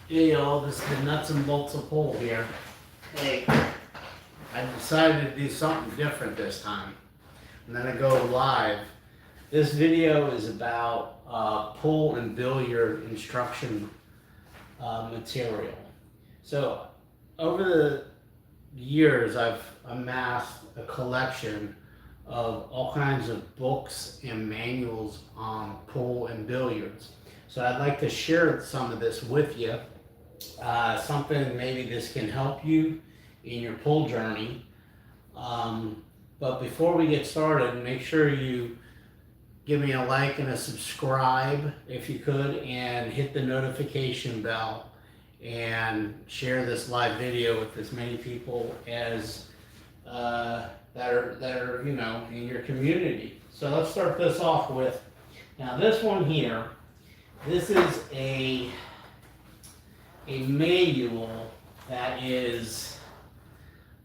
Hey y'all, this is the nuts and bolts of pool here. Hey, I decided to do something different this time. I'm gonna go live. This video is about pool and billiard instruction material. So over the years, I've amassed a collection of all kinds of books and manuals on pool and billiards. So I'd like to share some of this with you. Something maybe this can help you in your pool journey. But before we get started, make sure you give me a like and a subscribe if you could, and hit the notification bell and share this live video with as many people as that are in your community. So let's start this off with, now this one here, this is a manual that is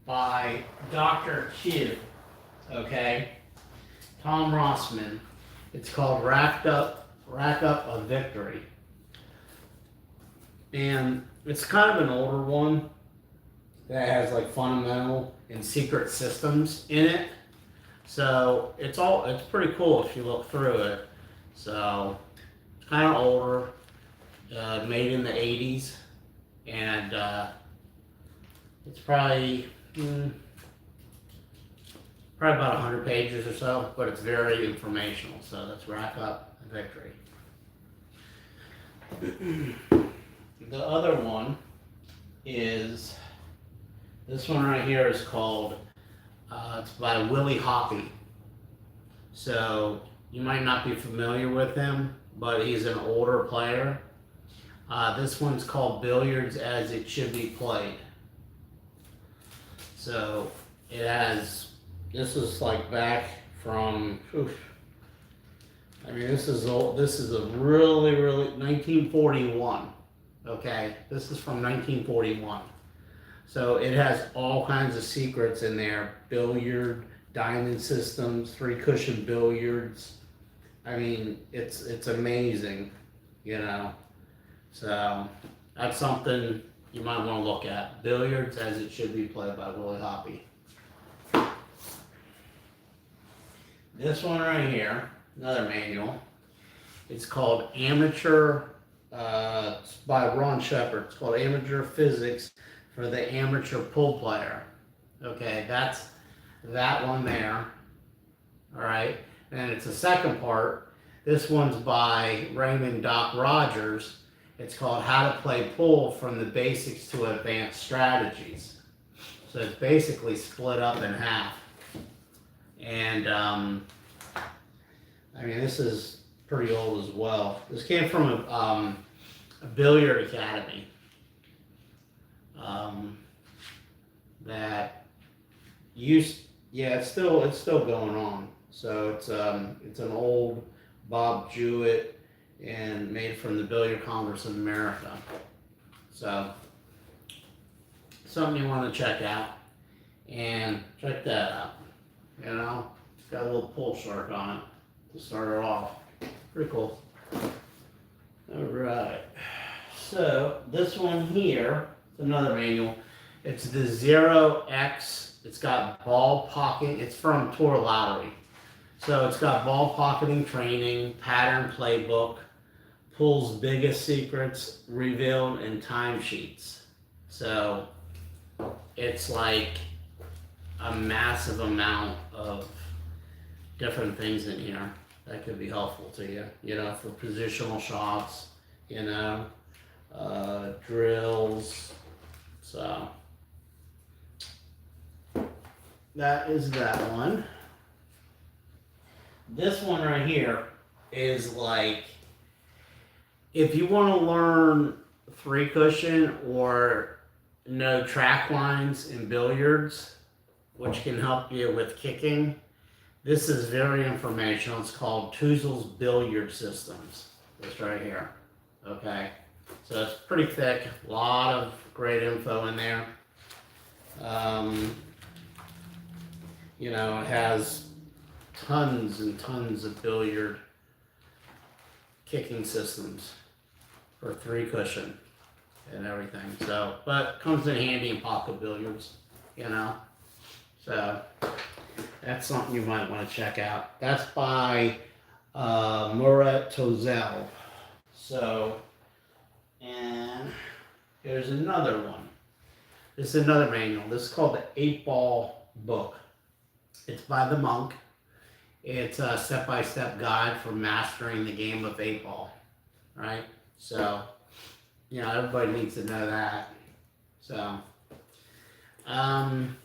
by Dr. Q, okay? Tom Rossman. It's called Rack Up a Victory. And it's kind of an older one that has like fundamental and secret systems in it. So it's pretty cool if you look through it. So it's kind of older, made in the 80s. And it's probably about 100 pages or so, but it's very informational. So let's Rack Up a Victory. The other one is, this one right here is called, it's by Willie Hoppy. So you might not be familiar with him, but he's an older player. This one's called Billiards as It Should Be Played. So it has, this is like back from, I mean, this is old. This is a really 1941. Okay, this is from 1941. So it has all kinds of secrets in there: billiard, diamond systems, 3-cushion billiards. I mean, it's amazing, you know. So that's something you might want to look at. Billiards as It Should Be Played by Willie Hoppy. This one right here, another manual. It's called Amateur, it's by Ron Shepard. It's called Amateur Physics for the Amateur Pool Player. Okay, that's that one there. All right, and it's the second part. This one's by Raymond Doc Rogers. It's called How to Play Pool from the Basics to Advanced Strategies. So it's basically split up in half. And I mean, this is pretty old as well. This came from a billiard academy that used, yeah, it's still going on. So it's an old Bob Jewett, and made from the Billiard Congress of America. So something you want to check out, and check that out. You know, it's got a little pull shark on it to start it off. Pretty cool. All right. So this one here, it's another manual. It's the 0X. It's got ball pocket. It's from Tour Lottery. So it's got ball pocketing training, pattern playbook, pool's biggest secrets revealed, and timesheets. So it's like a massive amount of different things in here that could be helpful to you. You know, for positional shots, you know, drills. So that is that one. This one right here is like, if you want to learn 3-cushion or no track lines in billiards, which can help you with kicking, this is very informational. It's called Tuzzel's Billiard Systems. This right here. Okay, so it's pretty thick. A lot of great info in there. You know, it has tons and tons of billiard kicking systems for 3-cushion. and everything. So, but comes in handy in pocket billiards, you know. So that's something you might want to check out. That's by Murat Tozel. So, and here's another one. This is another manual. This is called the 8-Ball Book. It's by the monk. It's a step-by-step guide for mastering the game of 8-ball, right? So, you know, everybody needs to know that. So, and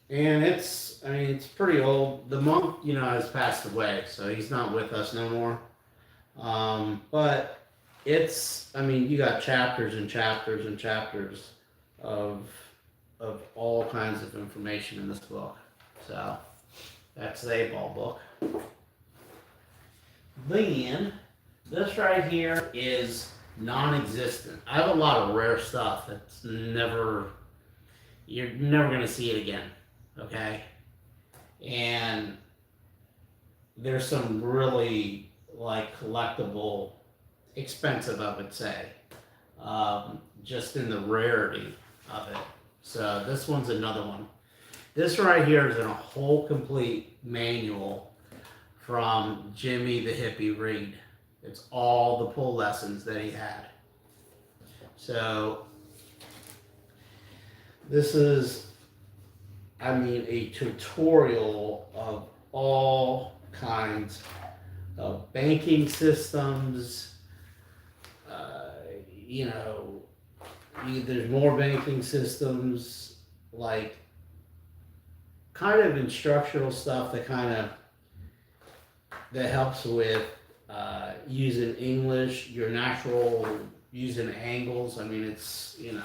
it's, I mean, it's pretty old. The monk, you know, has passed away, so he's not with us no more. But it's, I mean, you got chapters and chapters and chapters of all kinds of information in this book. So that's the 8-Ball book. Then this right here is non-existent. I have a lot of rare stuff that's never, you're never gonna see it again. Okay, and there's some really like collectible, expensive, I would say, just in the rarity of it. So this one's another one. This right here is in a whole complete manual from Jimmy the Hippie Reed. It's all the pull lessons that he had. So this is, I mean, a tutorial of all kinds of banking systems. You know, there's more banking systems, like kind of instructional stuff that that helps with using English, your natural, using angles. I mean, it's, you know,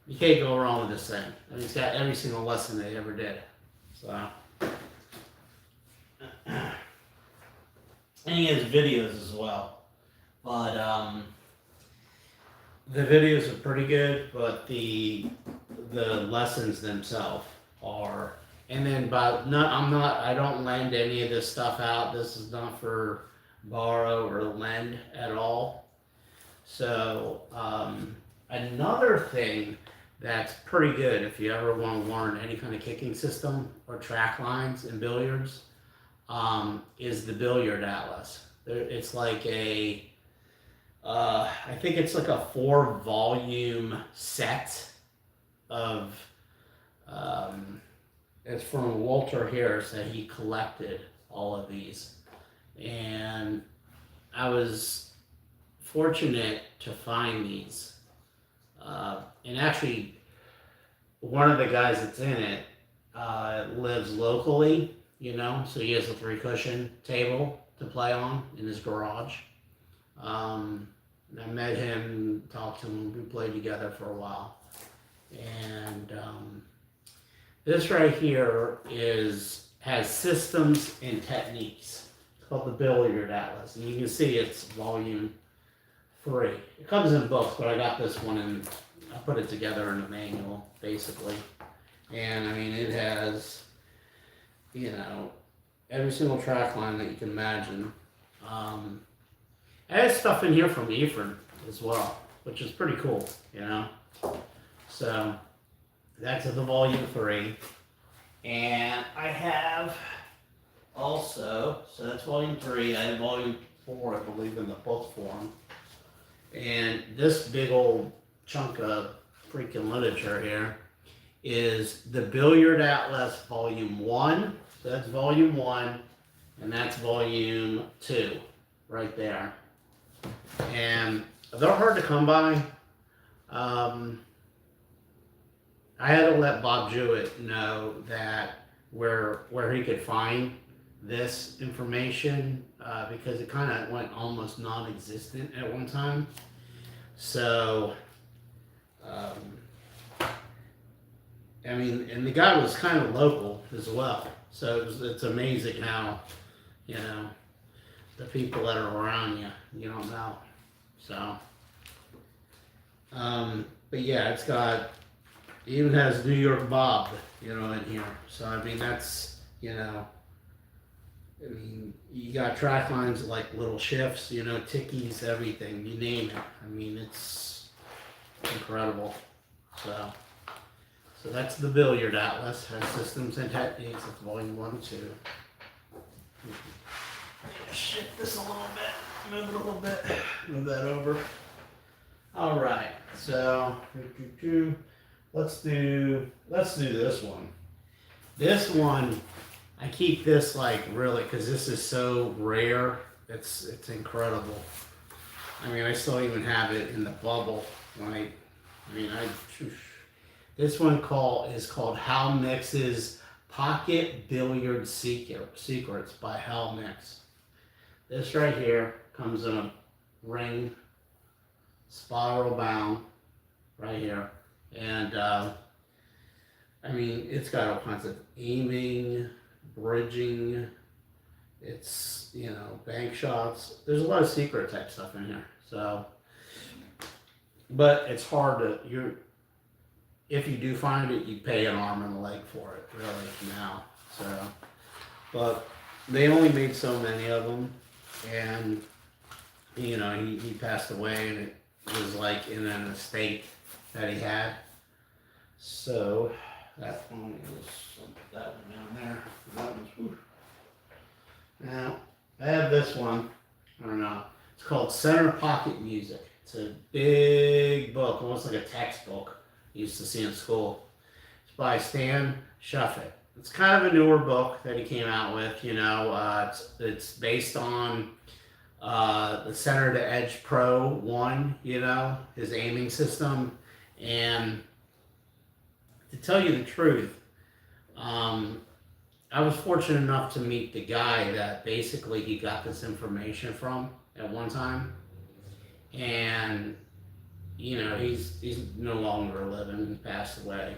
you can't go wrong with this thing. I mean, it's got every single lesson they ever did. So, and he has videos as well. But the videos are pretty good, but the lessons themselves are. And then, I don't lend any of this stuff out. This is not for borrow or lend at all. So, another thing that's pretty good if you ever want to learn any kind of kicking system or track lines in billiards, is the Billiard Atlas. It's like I think it's like a 4-volume set of, it's from Walter Harris that he collected all of these. And I was fortunate to find these. And actually, one of the guys that's in it lives locally, you know, so he has a 3-cushion table to play on in his garage. I met him, talked to him, we played together for a while. And this right here has systems and techniques. It's called the Billiard Atlas. And you can see it's volume 3. It comes in books, but I got this one and I put it together in a manual, basically. And I mean, it has, you know, every single track line that you can imagine. It has stuff in here from Ephraim as well, which is pretty cool, you know. So that's the volume 3. And I have also, so that's volume 3. I have volume 4, I believe, in the book form. And this big old chunk of freaking literature here is the Billiard Atlas volume 1. So that's volume 1, and that's volume 2 right there. And they're hard to come by. I had to let Bob Jewett know that where he could find this information, because it kind of went almost non-existent at one time. So, I mean, and the guy was kind of local as well. So it's amazing how, you know, the people that are around you, you don't know. So, but yeah, it even has New York Bob, you know, in here. So, I mean, that's, you know, I mean, you got track lines like little shifts, you know, tickies, everything, you name it. I mean, it's incredible. So, so that's the Billiard Atlas. Has systems and techniques. It's volume 1 and 2. Shift this a little bit. Move it a little bit. Move that over. All right. So, let's do this one. This one, I keep this like really because this is so rare. It's incredible. I mean, I still even have it in the bubble. This one is called Hal Mix's Pocket Billiard Secrets by Hal Mix. This right here comes in a ring, spiral bound, right here, and I mean, it's got all kinds of aiming, bridging. It's, you know, bank shots. There's a lot of secret type stuff in here. So, but it's hard to, if you do find it, you pay an arm and a leg for it, really, now. So, but they only made so many of them, and, you know, he passed away, and it was like in an estate that he had. So, that one down there. That one's, whew. Now, I have this one. I don't know. It's called Center Pocket Music. It's a big book, almost like a textbook you used to see in school. It's by Stan Shuffett. It's kind of a newer book that he came out with. You know, it's based on the Center to Edge Pro 1. You know, his aiming system. And to tell you the truth, I was fortunate enough to meet the guy that basically he got this information from at one time, and you know, he's no longer living. He passed away,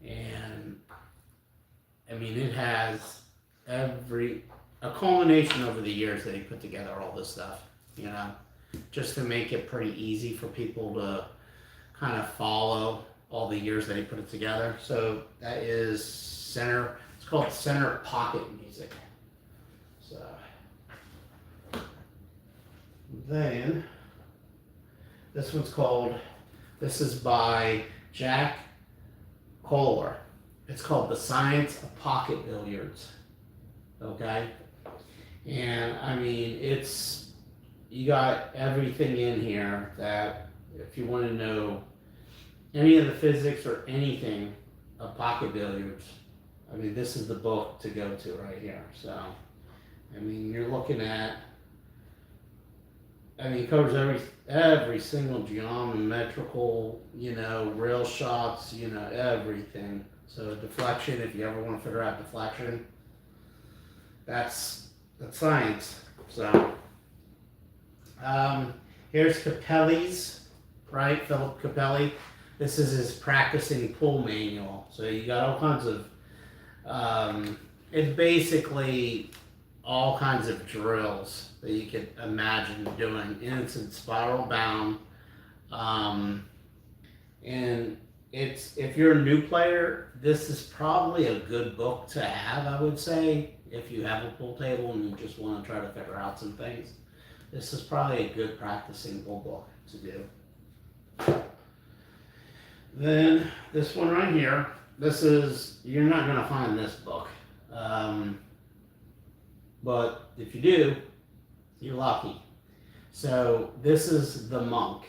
and I mean, it has a culmination over the years that he put together all this stuff, you know, just to make it pretty easy for people to kind of follow all the years that he put it together. So that is Center. It's called Center Pocket Music. So then this is by Jack Kohler. It's called The Science of Pocket Billiards. Okay? And I mean, you got everything in here that if you want to know any of the physics or anything of pocket billiards, I mean, this is the book to go to right here. So, I mean, you're looking at, I mean, it covers every single geometrical, you know, rail shots, you know, everything. So deflection, if you ever want to figure out deflection, that's science. So, here's Capelli's, right? Philip Capelli. This is his practicing pool manual. So you got all kinds of, it's basically all kinds of drills that you could imagine doing. And it's in spiral bound. And if you're a new player, this is probably a good book to have, I would say. If you have a pool table and you just want to try to figure out some things, this is probably a good practicing pool book to do. Then this one right here, you're not going to find this book. But if you do, you're lucky. So this is The Monk,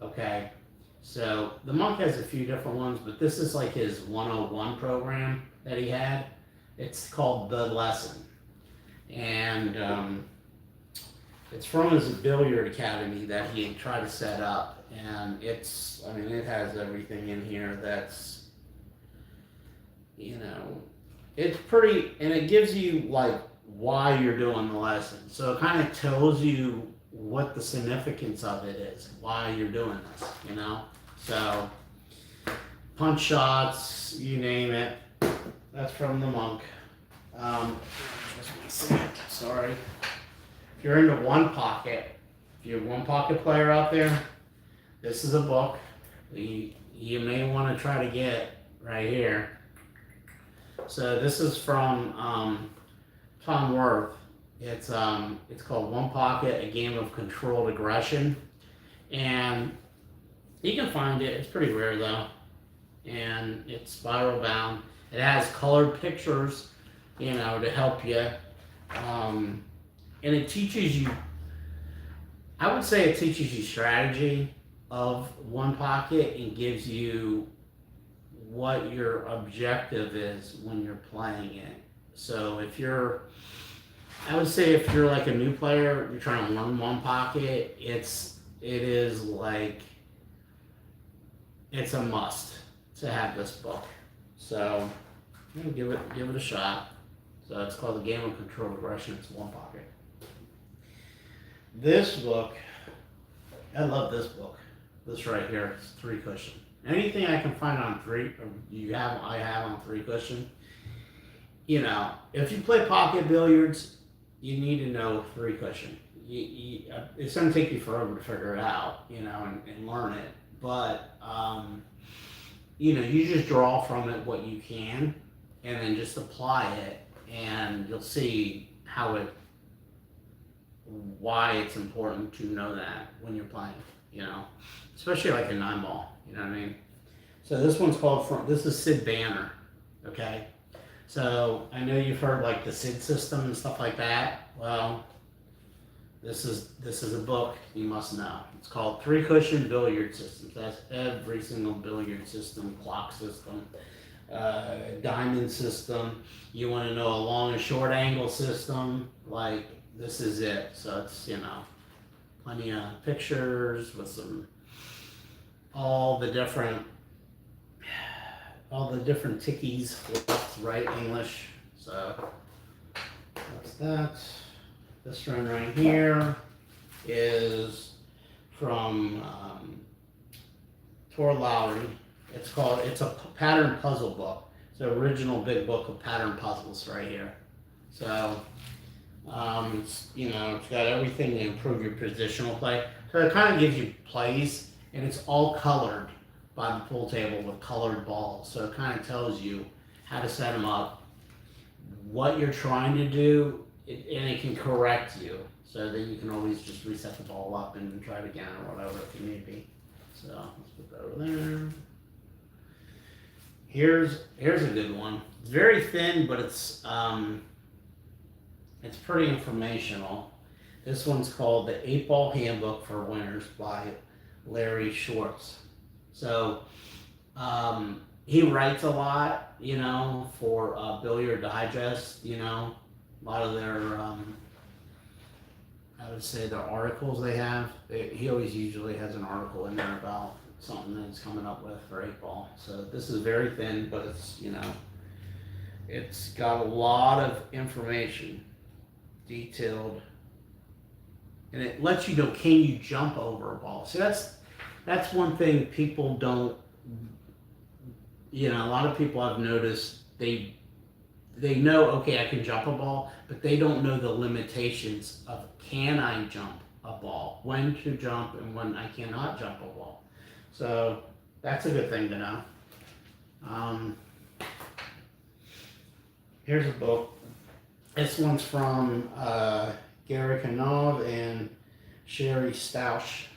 okay? So The Monk has a few different ones, but this is like his 101 program that he had. It's called The Lesson. And it's from his billiard academy that he tried to set up. And it has everything in here that's, you know, it's pretty, and it gives you like why you're doing the lesson. So it kind of tells you what the significance of it is, why you're doing this, you know? So, punch shots, you name it. That's from The Monk. Sorry. If you're into one pocket, if you're a one pocket player out there, this is a book you may want to try to get right here. So this is from Tom Worth. It's called One Pocket: A Game of Controlled Aggression, and you can find it. It's pretty rare though, and it's spiral bound. It has colored pictures, to help you, and it teaches you. I would say it teaches you strategy of one pocket and gives you what your objective is when you're playing it. So I would say if you're like a new player, you're trying to learn one pocket, it is like, it's a must to have this book. So give it a shot. So it's called The Game of Controlled Aggression. It's one pocket. This book, I love this book. This right here, it's 3 cushion. Anything I can find on 3, or I have on 3 cushion. If you play pocket billiards, you need to know 3 cushion. It's going to take you forever to figure it out, and learn it. But, you just draw from it what you can, and then just apply it, and you'll see why it's important to know that when you're playing, especially like a 9-ball, you know what I mean? So this one's this is Sid Banner, okay? So I know you've heard like the Sid system and stuff like that. Well, this is a book you must know. It's called 3 Cushion Billiard Systems. That's every single billiard system, clock system, diamond system. You want to know a long and short angle system, like this is it. So it's, plenty of pictures with all the different tickies, left, right, English. So that's that. This one right here is from Tor Lowry. It's a pattern puzzle book. It's the original big book of pattern puzzles right here. So it's got everything to improve your positional play. So it kind of gives you plays, and it's all colored by the pool table with colored balls. So it kind of tells you how to set them up, what you're trying to do, and it can correct you. So then you can always just reset the ball up and try it again or whatever if you need be. So let's put that over there. Here's a good one. It's very thin, but it's pretty informational. This one's called The 8-Ball Handbook for Winners by Larry Schwartz. So he writes a lot, for Billiard Digest, a lot of their, I would say their articles they have. He always usually has an article in there about something that he's coming up with for 8-ball. So this is very thin, but it's, it's got a lot of information, detailed, and it lets you know, can you jump over a ball? So that's one thing people don't, a lot of people I've noticed, they know, okay, I can jump a ball, but they don't know the limitations of, can I jump a ball, when to jump and when I cannot jump a ball. So that's a good thing to know. Here's a book. This one's from Gary Kanov and Sherry Stausch.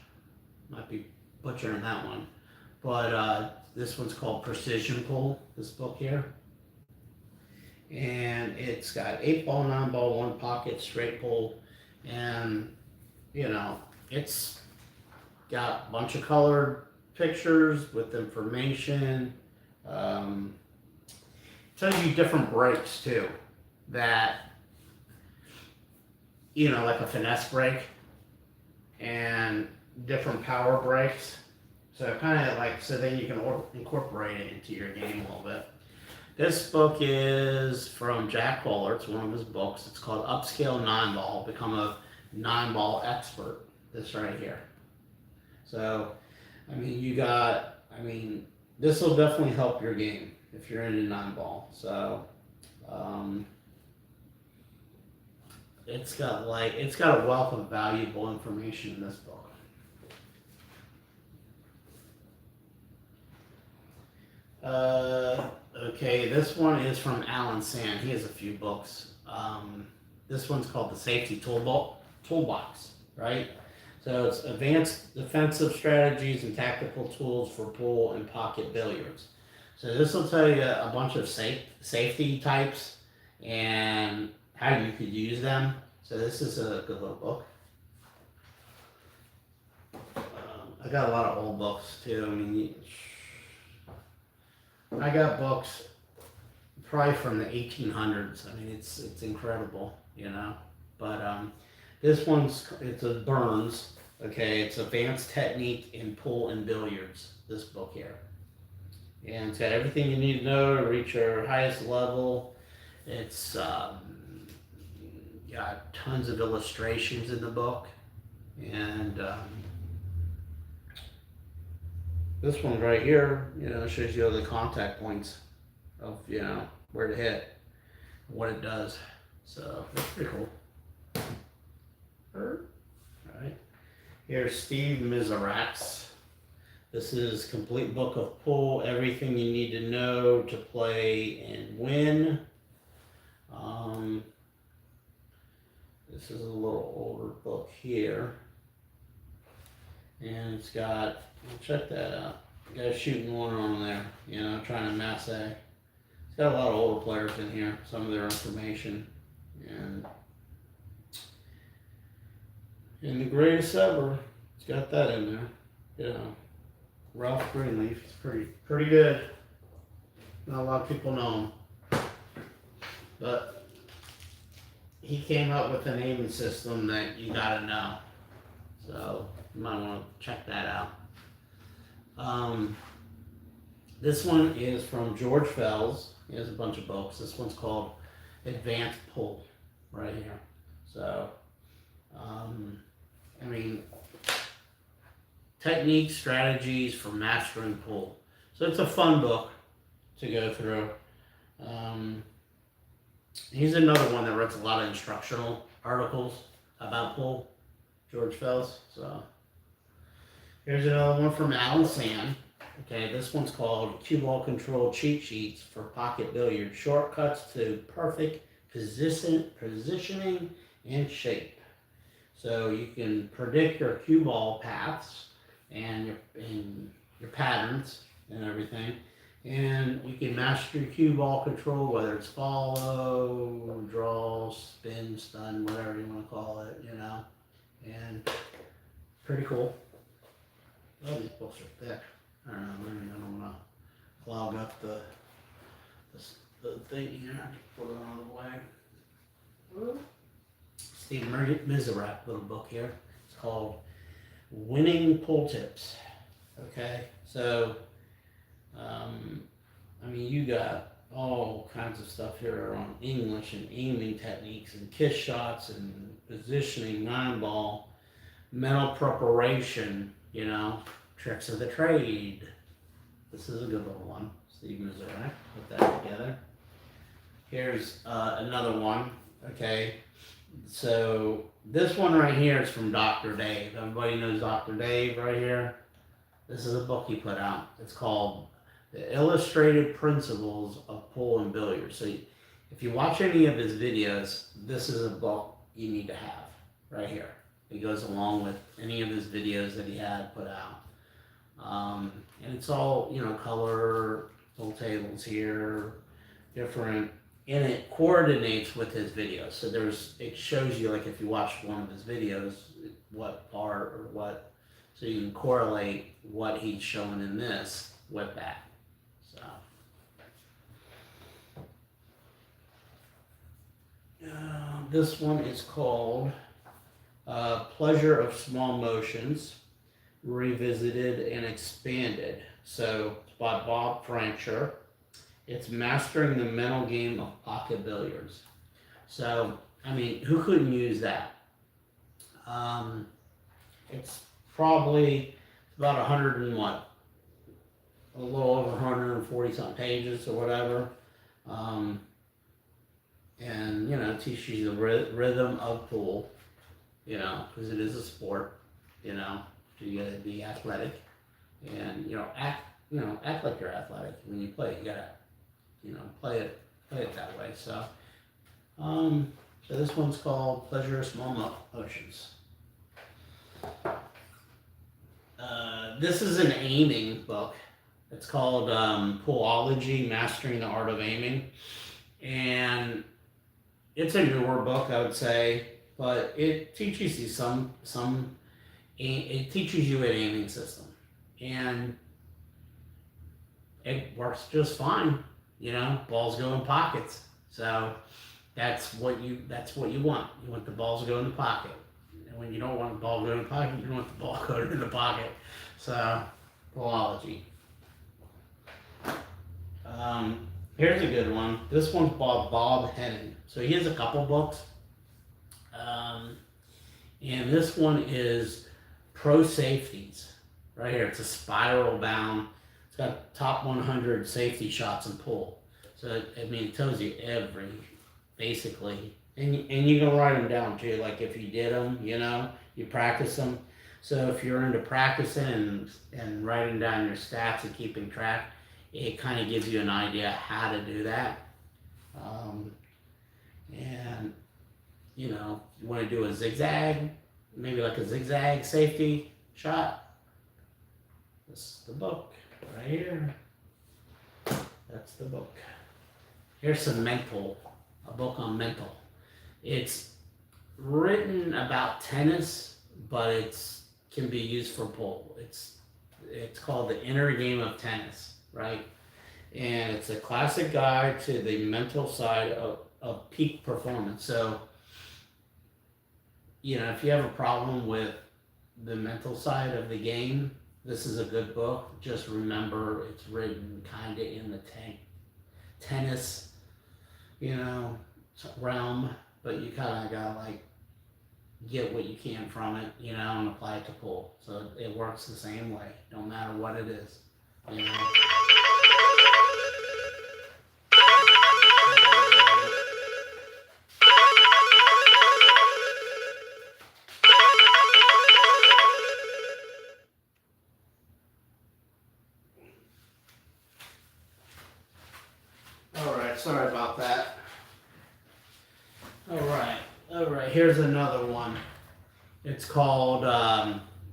Might be butchering that one. But this one's called Precision Pull, this book here. And it's got 8-ball, 9-ball, 1 pocket, straight pull. And, it's got a bunch of colored pictures with information. Tells you different breaks too. That, like a finesse break and different power breaks. So kind of like, so then you can incorporate it into your game a little bit. This book is from Jack Kohler. It's one of his books. It's called Upscale 9-Ball, Become a 9-Ball Expert. This right here. So, this will definitely help your game if you're into 9-ball. So, it's got a wealth of valuable information in this book. Okay, this one is from Alan Sand. He has a few books. this one's called the safety toolbox, right? So it's advanced defensive strategies and tactical tools for pool and pocket billiards. So this will tell you a bunch of safety types and how you could use them. So this is a good little book. I got a lot of old books too. I mean, I got books probably from the 1800s. I mean, it's incredible, you know. But this it's a Burns. Okay, it's advanced technique in pool and billiards. This book here, and it's got everything you need to know to reach your highest level. It's got tons of illustrations in the book, and this one right here, you know, shows you all the contact points of, you know, where to hit, what it does. So that's pretty cool. All right. Here's Steve Mizarak's. This is complete book of pool, everything you need to know to play and win. This is a little older book here. And it's got, check that out. The guy's shooting one on there, you know, trying to masse. It's got a lot of older players in here, some of their information. And in the greatest ever, it's got that in there. You know, Ralph Greenleaf, it's pretty good. Not a lot of people know him. But he came up with a naming system that you gotta know. So you might want to check that out. This one is from George Fells. He has a bunch of books. This one's called Advanced Pool, right here. So, I mean, techniques, strategies for mastering pool. So it's a fun book to go through. He's another one that writes a lot of instructional articles about pool, George Fells. So here's another one from Alan Sand. Okay, this one's called Cue Ball Control Cheat Sheets for Pocket Billiard. Shortcuts to perfect positioning and shape. So you can predict your cue ball paths and your patterns and everything. And you can master your cue ball control, whether it's follow, draw, spin, stun, whatever you want to call it, you know. And pretty cool. Oh, these books are thick. I don't know, maybe I don't want to clog up the thing here. Put it on the way. Steve Mizarak, little book here. It's called Winning Pool Tips. Okay, so I mean, you got all kinds of stuff here on English and aiming techniques and kiss shots and positioning, 9-ball, mental preparation, you know, tricks of the trade. This is a good little one. Steve Mizarak, put that together. Here's another one. Okay, so this one right here is from Dr. Dave. Everybody knows Dr. Dave right here. This is a book he put out. It's called The Illustrated Principles of Pool and Billiards. So if you watch any of his videos, this is a book you need to have right here. It goes along with any of his videos that he had put out. And it's all, you know, color, little tables here, different, and it coordinates with his videos. So it shows you, like, if you watch one of his videos, what part or what, so you can correlate what he's showing in this with that. So this one is called Pleasure of Small Motions, Revisited and Expanded. So it's by Bob Francher. It's mastering the mental game of pocket billiards. So, I mean, who couldn't use that? It's probably about 100 and what? A little over 140 something pages or whatever. And, you know, it teaches you the rhythm of pool, you know, because it is a sport, you know, so you gotta be athletic and, you know, act like you're athletic when you play. You gotta, you know, play it that way. So, So this one's called Pleasure of Small Motions. This is an aiming book. It's called Poology, Mastering the Art of Aiming. And it's a newer book, I would say, but it teaches you it teaches you an aiming system. And it works just fine. You know, balls go in pockets. So that's what you want. You want the balls to go in the pocket. And when you don't want the ball to go in the pocket, you don't want the ball to go in the pocket. So, Poology. Here's a good one. This one's by Bob Henning. So he has a couple books. And this one is Pro Safeties. Right here. It's a spiral bound. It's got top 100 safety shots in pool. So, it tells you basically. And you can write them down too. Like if you did them, you practice them. So if you're into practicing and writing down your stats and keeping track, it kind of gives you an idea how to do that. And you want to do a zigzag, maybe like a zigzag safety shot. This is the book right here. That's the book. Here's some a book on mental. It's written about tennis, but it can be used for pool. It's called The Inner Game of Tennis, right? And it's a classic guide to the mental side of peak performance. So, if you have a problem with the mental side of the game, this is a good book. Just remember it's written kind of in the tennis, realm, but you kind of gotta get what you can from it, and apply it to pool. So it works the same way, no matter what it is, All right, sorry about that. All right, here's another one. It's called,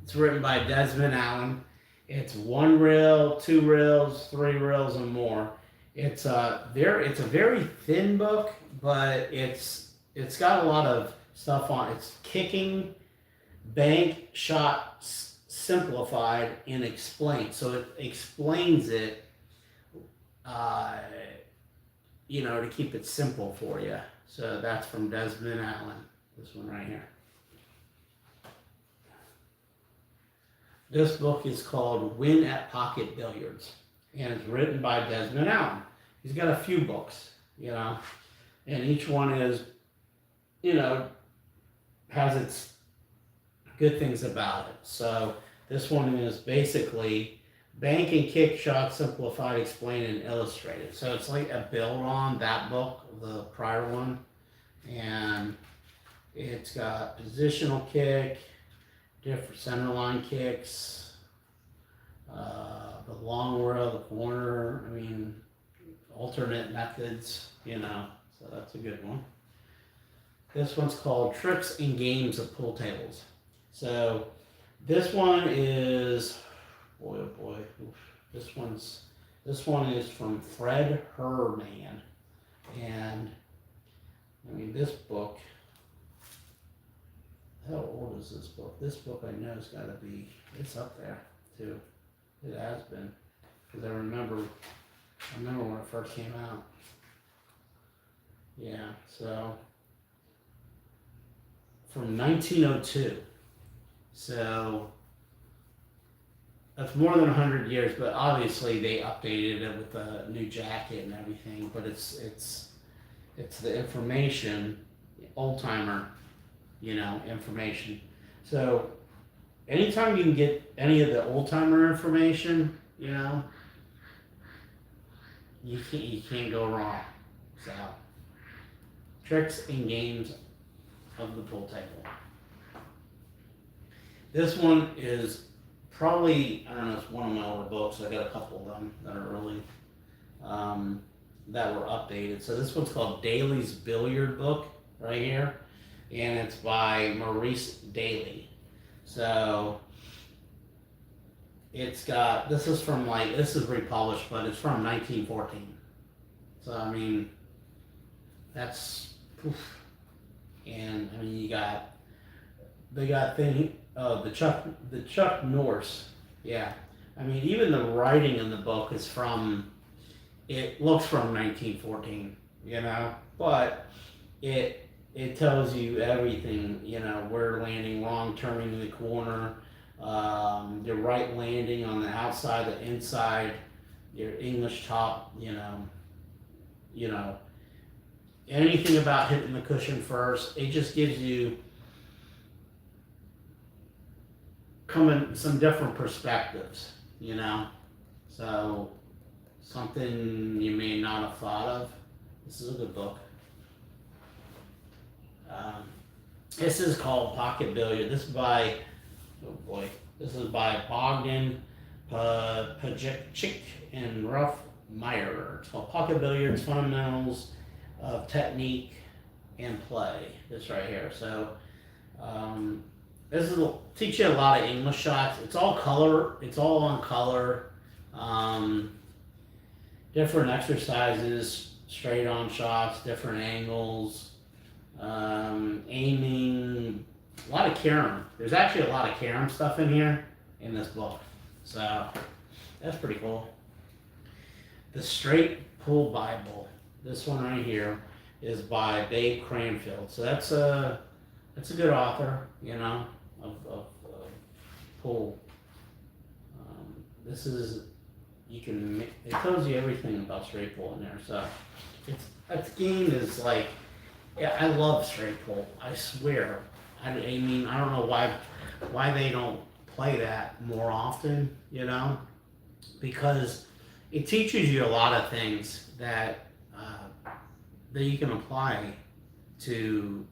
it's written by Desmond Allen. It's 1 reel, 2 reels, 3 reels, and more. It's a very thin book, but it's got a lot of stuff on. It's kicking, bank, shot, simplified, and explained. So it explains it, to keep it simple for you. So that's from Desmond Allen, this one right here. This book is called Win at Pocket Billiards, and it's written by Desmond Allen. He's got a few books, and each one is, has its good things about it. So this one is basically bank and kick shots simplified, explained, and illustrated. So it's like a build on that book, the prior one. And it's got positional kick, different center line kicks, the long reel, the corner, alternate methods, so that's a good one. This one's called Tricks and Games of Pool Tables. So this one is, boy, oh boy, this one is from Fred Herman. And this book, how old is this book? This book I know has got to be, it's up there too. It has been, because I remember when it first came out. Yeah, so from 1902. So that's more than 100 years, but obviously they updated it with a new jacket and everything. But it's the information, old timer, information. So anytime you can get any of the old timer information, you can't go wrong. So Tricks and Games of the Pool Table. This one is probably, I don't know, it's one of my older books. I got a couple of them that are early, that were updated. So this one's called Daly's Billiard Book. right here, and it's by Maurice Daly. So it's got, this is republished, but it's from 1914. So I mean, that's, oof. And I mean, they got the Chuck Norris, yeah. I mean, even the writing in the book is it looks from 1914, but it tells you everything, where landing wrong, turning in the corner, your right landing on the outside, the inside, your English top, anything about hitting the cushion first. It just gives you some different perspectives, so something you may not have thought of. This is a good book. This is called Pocket Billiard. This is by Bogdan Pajic and Ruff Meyer. It's called Pocket Billiards, Fundamentals of Technique and Play. This right here. So this will teach you a lot of English shots. It's all color. It's all on color. Different exercises, straight on shots, different angles, aiming, a lot of carom. There's actually a lot of carom stuff in here in this book. So that's pretty cool. The Straight Pull Bible. This one right here is by Babe Cranfield. So that's a good author, of pull. This is, it tells you everything about straight pull in there. So that game is like, yeah, I love straight pull. I swear. I mean, I don't know why they don't play that more often, because it teaches you a lot of things that you can apply to.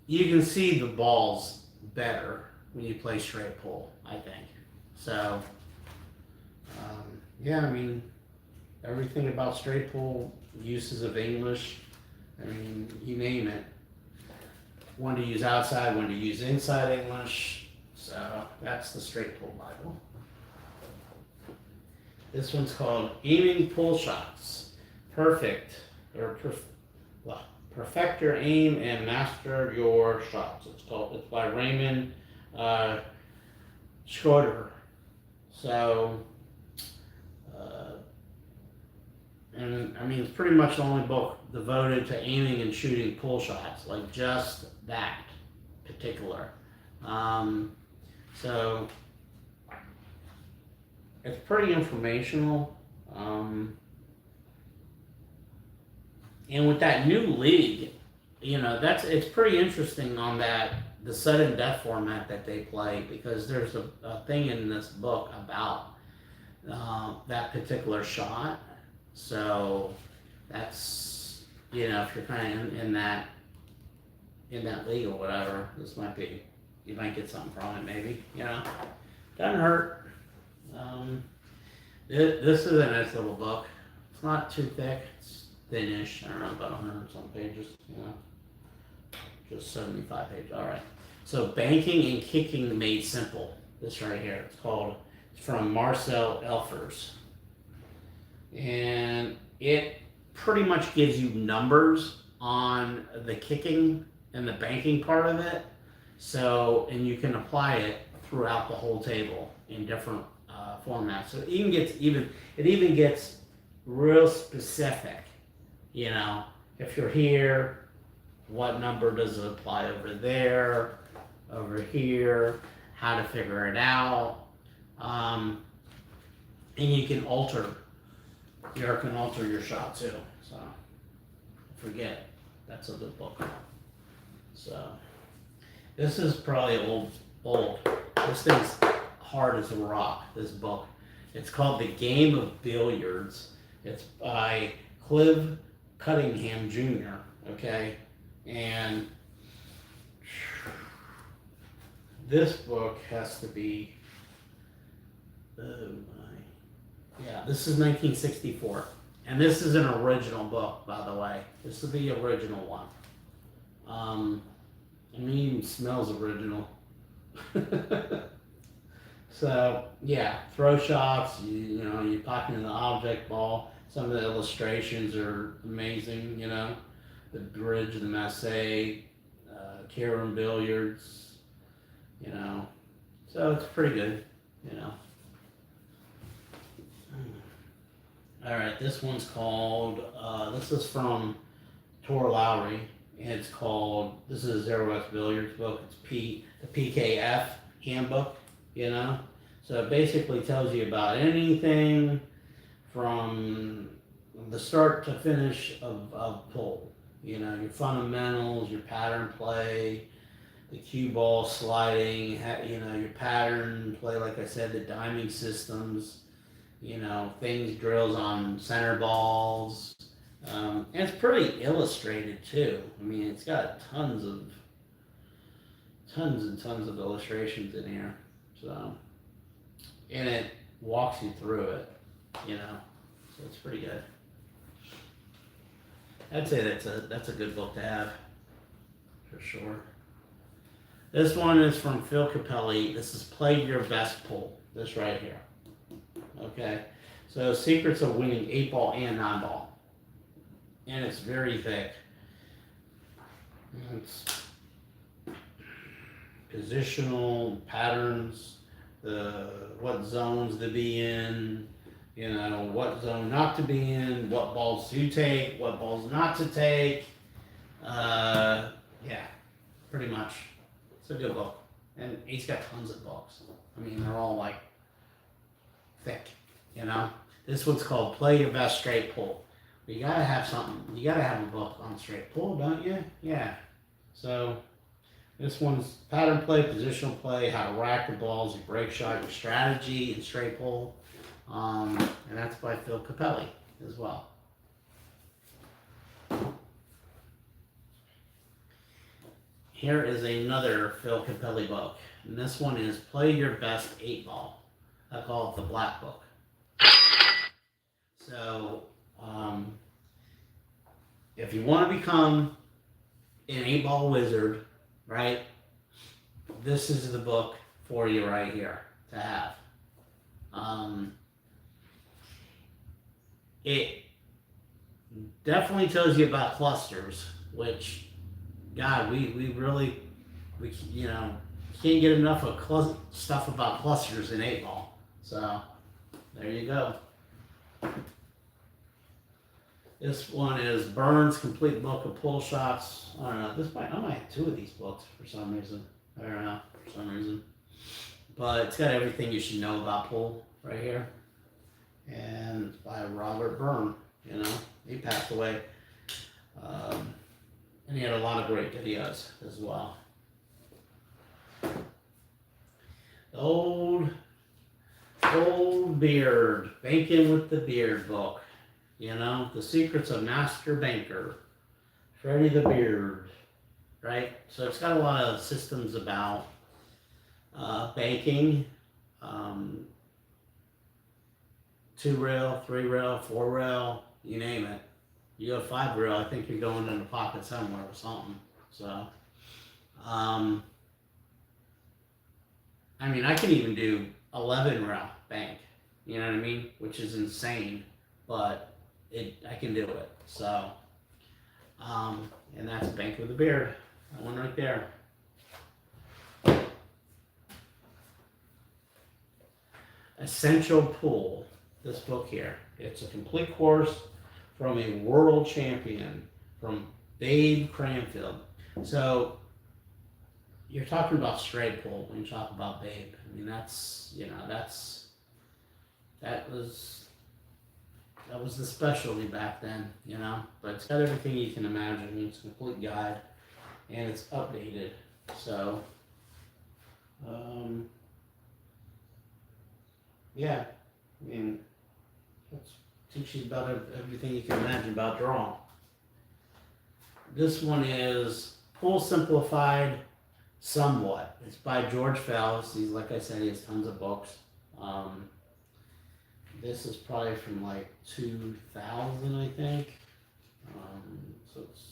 You can see the balls better when you play straight pull, I think. So, yeah, I mean, everything about straight pull, uses of English, I mean, you name it. When to use outside, when to use inside English. So, that's the Straight Pull Bible. This one's called Aiming Pull Shots. Perfect your aim and master your shots. It's by Raymond Schroeder. So, and I mean, it's pretty much the only book devoted to aiming and shooting pull shots, like just that particular. So it's pretty informational. And with that new league, it's pretty interesting on the sudden death format that they play, because there's a thing in this book about that particular shot. So that's, if you're kind of in that league or whatever, you might get something from it, maybe, doesn't hurt. This is a nice little book. It's not too thick. It's thinnish. I don't know, about 100 some pages. Just 75 pages. All right. So, Banking and Kicking Made Simple. This right here. It's from Marcel Elfers. And it pretty much gives you numbers on the kicking and the banking part of it. So, and you can apply it throughout the whole table in different formats. So it even gets real specific. If you're here, what number does it apply over there, over here, how to figure it out. And you can alter your shot too. So, forget, that's a good book. So, this is probably old. This thing's hard as a rock, this book. It's called The Game of Billiards. It's by Clive Cunningham Jr., okay? And this book has to be, this is 1964. And this is an original book, by the way. This is the original one. I mean, it smells original. So, yeah, throw shots, you know, you pop into the object ball. Some of the illustrations are amazing, you know. The bridge, the masse, Karen billiards, you know. So it's pretty good, you know. All right, this one's called, this is from Tor Lowry. It's called, this is a Zero West Billiards book. It's the PKF handbook, you know. So it basically tells you about anything from the start to finish of pool. You know, your fundamentals, your pattern play, the cue ball sliding, you know, your pattern play, like I said, the diming systems, you know, things, drills on center balls. And it's pretty illustrated too. I mean, it's got tons and tons of illustrations in here. So, and it walks you through it, you know. So it's pretty good. I'd say that's a good book to have, for sure. This one is from Phil Capelli. This is Play Your Best Pool. This right here. Okay. So secrets of winning 8-ball and 9-ball. And it's very thick. It's positional patterns, what zones to be in, you know, what zone not to be in, what balls to take, what balls not to take. Yeah, pretty much. It's a good book. And he's got tons of books. I mean, they're all like thick, you know. This one's called Play Your Best Straight Pool. You gotta have something. You gotta have a book on straight pool, don't you? Yeah. So this one's pattern play, positional play, how to rack the balls, your break shot, your strategy in straight pool. And that's by Phil Capelli as well. Here is another Phil Capelli book. And this one is Play Your Best 8-Ball. I call it the Black Book. So, if you want to become an 8-ball wizard, right, this is the book for you right here to have. It definitely tells you about clusters, which, God, we really, you know, can't get enough of stuff about clusters in 8-ball. So, there you go. This one is Burns' Complete Book of Pull Shots. I don't know. I might have 2 of these books for some reason. I don't know, for some reason. But it's got everything you should know about pool right here. And it's by Robert Byrne, you know. He passed away. And he had a lot of great videos as well. The old beard, Banking with the Beard book. You know, The Secrets of Master Banker, Freddie the Beard, right? So it's got a lot of systems about banking, 2-rail, 3-rail, 4-rail, you name it. You go 5-rail, I think you're going in the pocket somewhere or something. So, I mean, I can even do 11-rail bank, you know what I mean? Which is insane, but I can do it. So, and that's Bank with the Beard. That one right there. Essential Pool. This book here. It's a complete course from a world champion, from Babe Cranfield. So, you're talking about straight pool when you talk about Babe. I mean, that's, you know, that was the specialty back then, you know. But it's got everything you can imagine. It's a complete guide, and it's updated. So, yeah, I mean, it teaches you about everything you can imagine about drawing. This one is Pool Simplified Somewhat. It's by George Fallis. He's, like I said, he has tons of books. This is probably from like 2000, I think. So it's,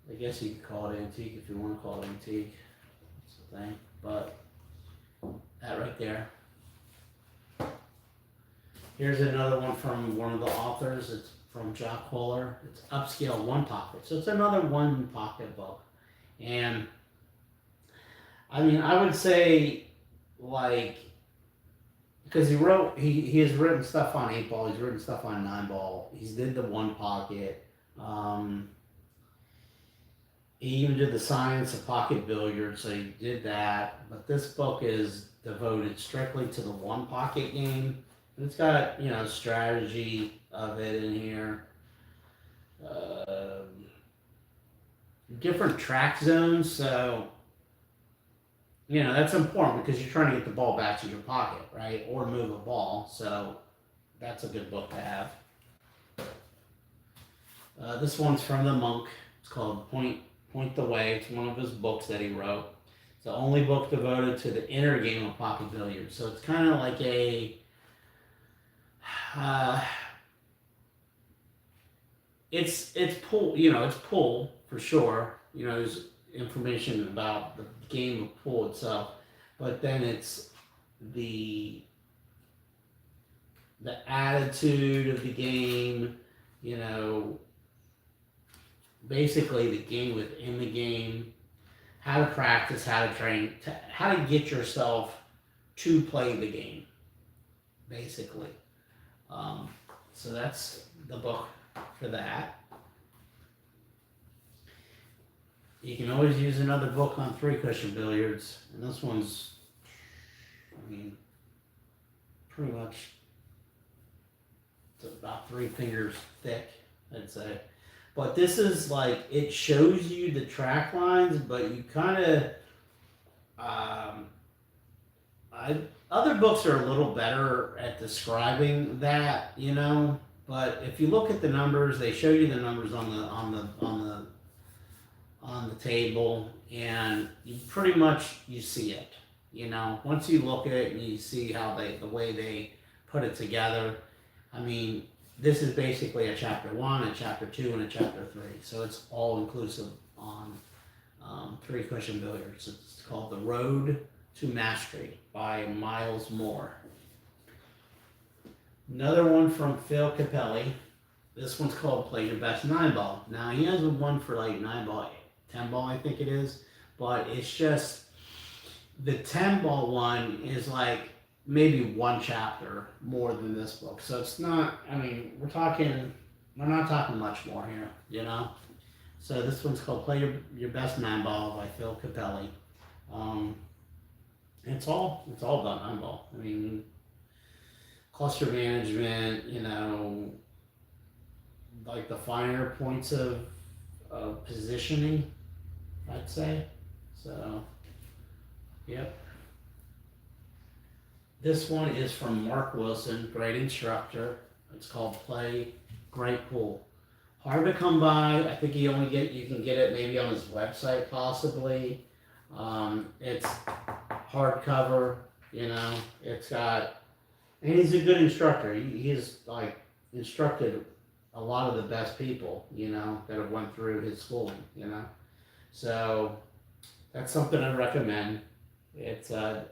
I guess you could call it antique if you want to call it antique. That's the thing. But that right there. Here's another one from one of the authors. It's from Jack Kohler. It's Upscale One Pocket. So it's another one pocket book. And I mean, I would say, like, because he has written stuff on 8-ball, he's written stuff on 9-ball, he's did the one pocket. He even did the science of pocket billiards, so he did that. But this book is devoted strictly to the one pocket game. And it's got, strategy of it in here. Different track zones, so that's important because you're trying to get the ball back to your pocket, right? Or move a ball, so that's a good book to have. This one's from the monk. It's called Point the Way. It's one of his books that he wrote. It's the only book devoted to the inner game of pocket billiards. So it's kind of like it's pool, it's pool for sure. There's information about the game of pool itself, but then it's the attitude of the game, basically the game within the game, how to practice, how to train, how to get yourself to play the game, basically. So that's the book for that. You can always use another book on 3-cushion billiards, and this one's, pretty much it's about 3 fingers thick, I'd say. But this is like, it shows you the track lines, but you kind of, other books are a little better at describing that, but if you look at the numbers, they show you the numbers on the table, and you pretty much, you see it, once you look at it and you see how the way they put it together. This is basically a chapter 1, a chapter 2, and a chapter 3, so it's all inclusive on 3-cushion billiards. It's called The Road to Mastery by Miles Moore. Another one from Phil Capelli. This one's called Play Your Best 9-ball. Now he has one for like 9-ball, 10-ball I think it is, but it's just, the 10-ball one is like maybe one chapter more than this book. So it's not, we're not talking much more here, So this one's called Play Your Best 9-ball by Phil Capelli. It's all about 9-ball. Cluster management, like the finer points of positioning, I'd say. So, yep. This one is from Mark Wilson, great instructor. It's called Play Great Pool. Hard to come by. I think you can get it maybe on his website possibly. It's hardcover, it's got, and he's a good instructor. He's like instructed a lot of the best people, that have went through his schooling, So that's something I recommend. It's a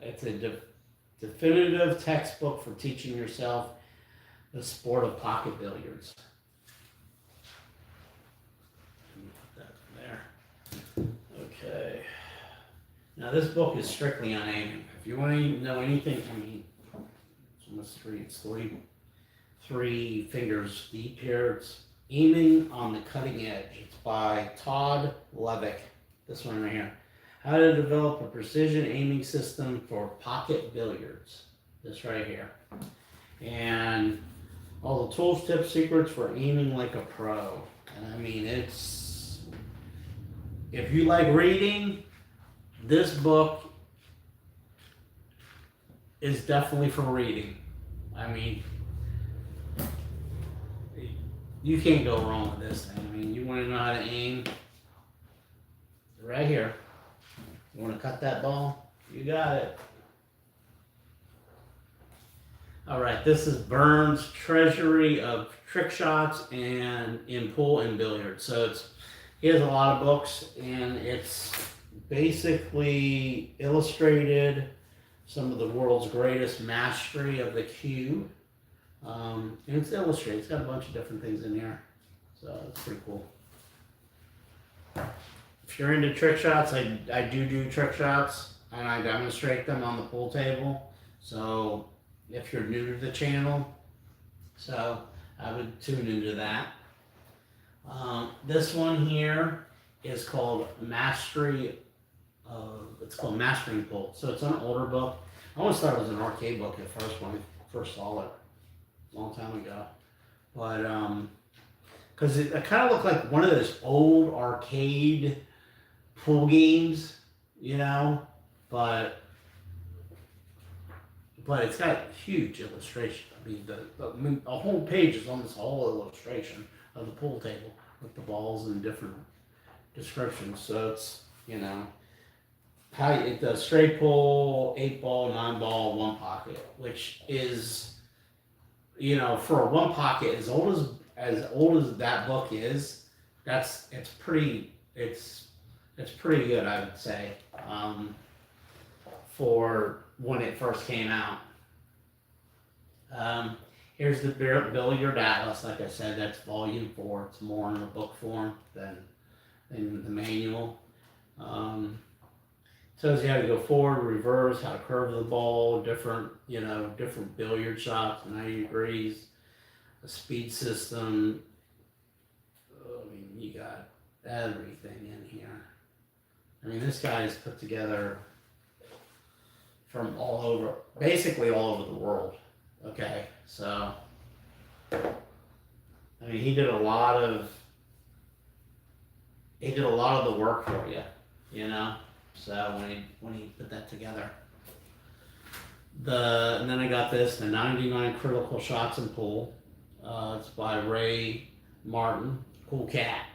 definitive textbook for teaching yourself the sport of pocket billiards. Let me put that there. Okay. Now this book is strictly on aiming. If you want to know anything, it's almost three fingers deep here. It's Aiming on the Cutting Edge. It's by Todd Levick. This one right here. How to develop a precision aiming system for pocket billiards. This right here. And all the tools, tips, secrets for aiming like a pro. And it's, if you like reading, this book is definitely for reading. You can't go wrong with this thing. You want to know how to aim? Right here. You want to cut that ball? You got it. All right, this is Burns' Treasury of Trick Shots and in Pool and Billiard. So he has a lot of books, and it's basically illustrated some of the world's greatest mastery of the cue. And it's illustrated. It's got a bunch of different things in here, so it's pretty cool. If you're into trick shots, I do trick shots, and I demonstrate them on the pool table. So if you're new to the channel, so I would tune into that. This one here is called Mastery. It's called Mastering Pool. So it's an older book. I always thought it was an arcade book at first when I first saw it a long time ago. But because it kind of looked like one of those old arcade pool games, you know, but it's got huge illustration. I mean, the whole page is almost all illustration of the pool table with the balls and different descriptions. So it's, you know, how it does straight pull, 8-ball, 9-ball, one pocket, which is, you know, for a one pocket, as old as that book is, it's pretty good, I would say, for when it first came out. Here's the Billiard Atlas. Like I said, that's volume 4. It's more in the book form than the manual. Tells you how to go forward, reverse, how to curve the ball, different billiard shots, 90 degrees, a speed system. I mean, you got everything in here. I mean, this guy is put together from basically all over the world. Okay, so I mean, he did a lot of the work for you, you know. So when he put that together, and then I got this, the 99 Critical Shots in Pool. It's by Ray Martin. Cool cat,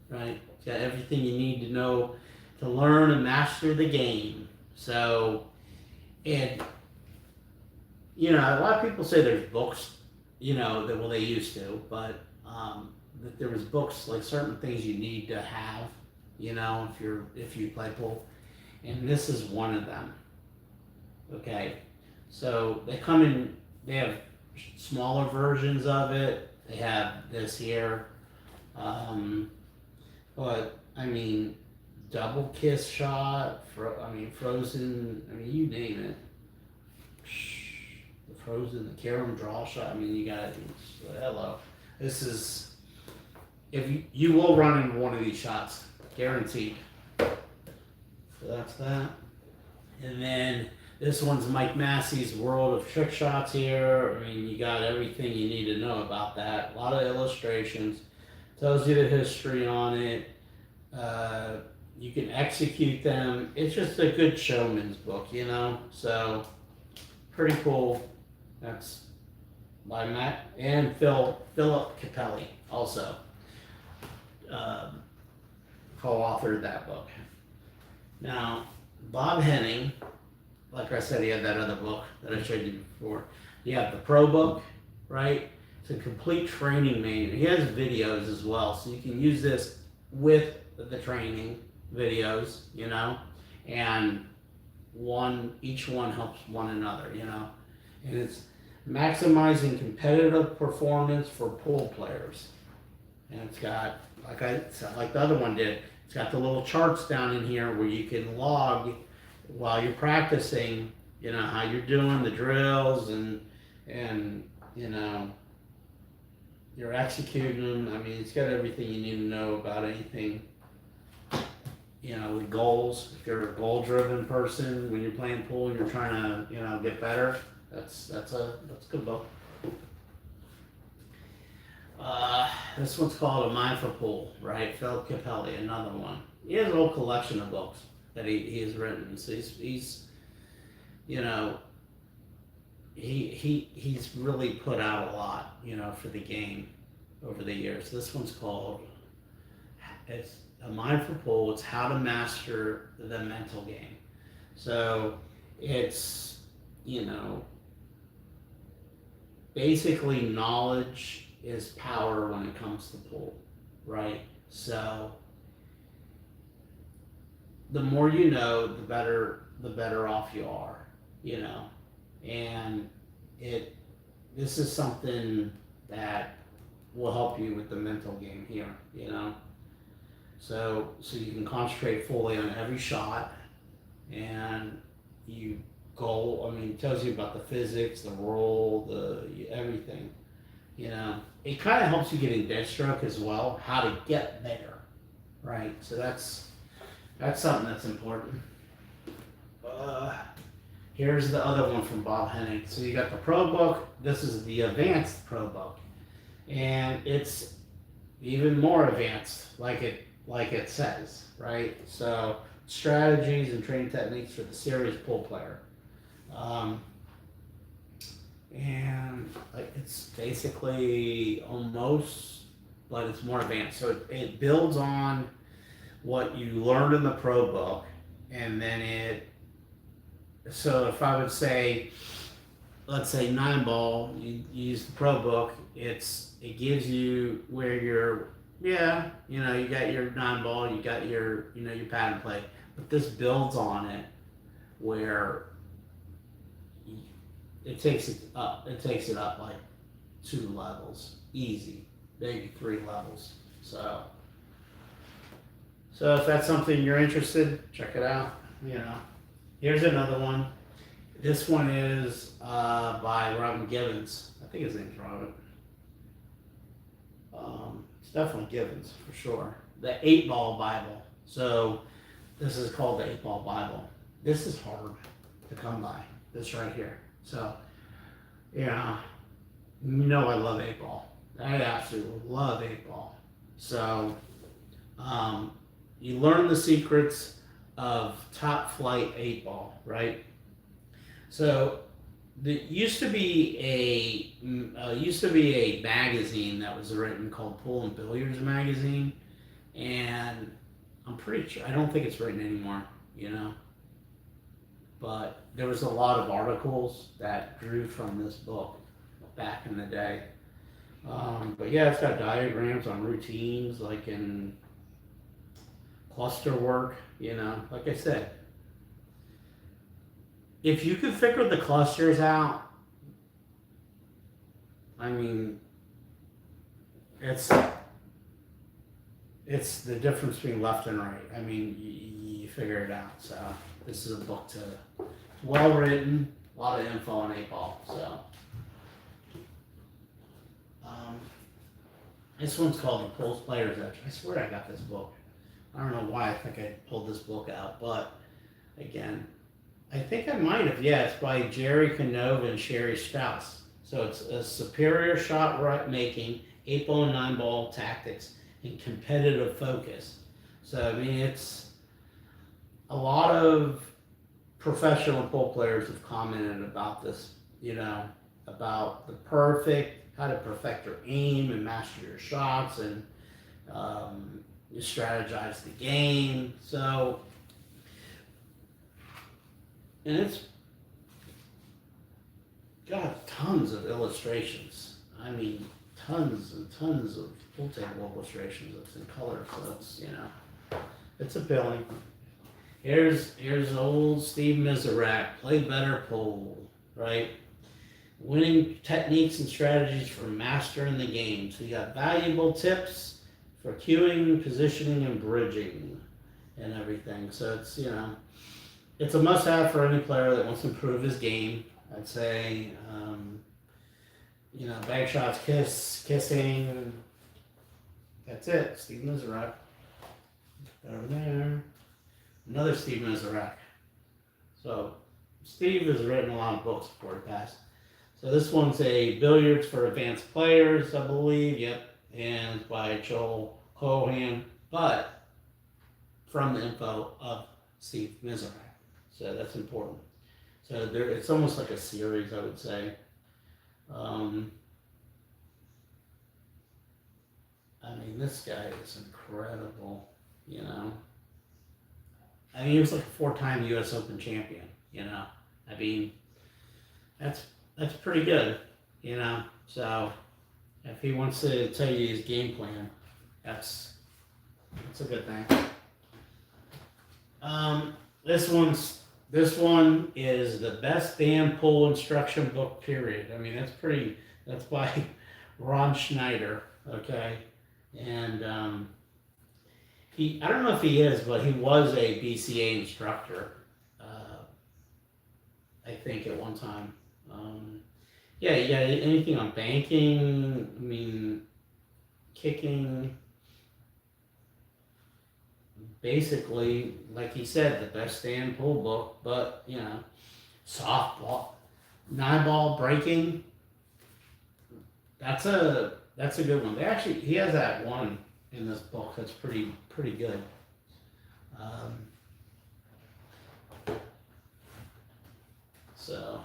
right? It's got everything you need to know to learn and master the game. So, and you know, a lot of people say there's books, you know, that they used to, but that there was books like certain things you need to have, you know, if you play pool, and this is one of them. Okay, so they have smaller versions of it. They have this here, but I mean, double kiss shot, frozen. I mean, you name it. The frozen, the carom draw shot. I mean, you got it. Hello. This is, if you will run into one of these shots, guaranteed. So that's that. And then this one's Mike Massey's World of Trick Shots here. I mean, you got everything you need to know about that. A lot of illustrations. Tells you the history on it. You can execute them. It's just a good showman's book, you know? So, pretty cool. That's by Matt and Philip Capelli also co-authored that book. Now, Bob Henning, like I said, he had that other book that I showed you before. You have the Pro book, right? It's a complete training manual. He has videos as well, so you can use this with the training videos, you know, and each one helps one another, you know, and it's maximizing competitive performance for pool players. And it's got, like the other one did, it's got the little charts down in here where you can log while you're practicing, you know, how you're doing the drills and you know, you're executing them. I mean, it's got everything you need to know about anything, you know, with goals. If you're a goal-driven person, when you're playing pool and you're trying to, you know, get better, that's a good book. This one's called A Mind for Pool, right? Phil Capelli, another one. He has a whole collection of books that he has written. So he's you know, he's really put out a lot, you know, for the game over the years. This one's called, it's A Mind for Pool. It's how to master the mental game. So it's, you know, basically knowledge is power when it comes to pool, right? So the more you know, the better off you are, you know. And this is something that will help you with the mental game here, you know. So you can concentrate fully on every shot, and you it tells you about the physics, the roll, everything, you know. It kind of helps you get in dead stroke as well, how to get there, right? So that's something that's important. Here's the other one from Bob Hennig. So you got the Pro Book. This is the Advanced Pro Book, and it's even more advanced, like it says, right? So strategies and training techniques for the serious pool player, and it's basically almost, but it's more advanced. So it builds on what you learned in the Pro Book, and then so if I would say, let's say 9-ball, you use the Pro Book, it gives you where you got your 9-ball, you got your pattern play, but this builds on it where it takes it up like 2 levels, easy, maybe 3 levels. So if that's something you're interested, check it out, you know. Here's another one. This one is by Robin Givens. I think his name's Robin. It's definitely Givens for sure. The 8-ball Bible. So this is called the 8-ball Bible. This is hard to come by. This right here. So yeah, I love 8-ball. I absolutely love 8-ball. So you learn the secrets of top flight 8-ball, right? So there used to be a magazine that was written called Pool and Billiards magazine, and I'm pretty sure, I don't think it's written anymore, you know. But there was a lot of articles that grew from this book back in the day. But yeah, it's got diagrams on routines, like in cluster work, you know, like I said. If you can figure the clusters out, I mean, it's the difference between left and right. I mean, you figure it out. So this is a book well written, a lot of info on 8-ball. So this one's called The Pool's Player's Edge. I swear I got this book. I don't know why I think I pulled this book out, but again, I think I might have. Yeah, it's by Jerry Canova and Sherry Strauss. So it's a superior shot making, 8-ball and 9-ball tactics, and competitive focus. So I mean, it's a lot of professional pool players have commented about this. You know, about how to perfect your aim and master your shots, and you strategize the game. So, and it's got tons of illustrations. I mean, tons and tons of pool table illustrations. It's in color, so it's, it's appealing. Here's old Steve Miserak, Play Better Pool, right? Winning techniques and strategies for mastering the game. So you got valuable tips for cueing, positioning, and bridging, and everything. So it's, it's a must-have for any player that wants to improve his game. I'd say, bag shots, kissing. That's it. Steve Miserak. Over there. Another Steve Miserak. So Steve has written a lot of books before he passed. So this one's a Billiards for Advanced Players, I believe. Yep. And it's by Joel Cohan, but from the info of Steve Miserak. So that's important. So it's almost like a series, I would say. I mean, this guy is incredible, I mean, he was like a 4-time U.S. Open champion, I mean, that's pretty good. you know. So if he wants to tell you his game plan, that's a good thing. This one is the best damn pool instruction book, period. I mean, that's by Ron Schneider, okay? And I don't know if he is, but he was a BCA instructor, I think at one time. Yeah, anything on banking, I mean, kicking, basically, like he said, the best damn pool book, but, you know, softball, nine ball breaking, that's a good one. He has that one in this book that's pretty good. So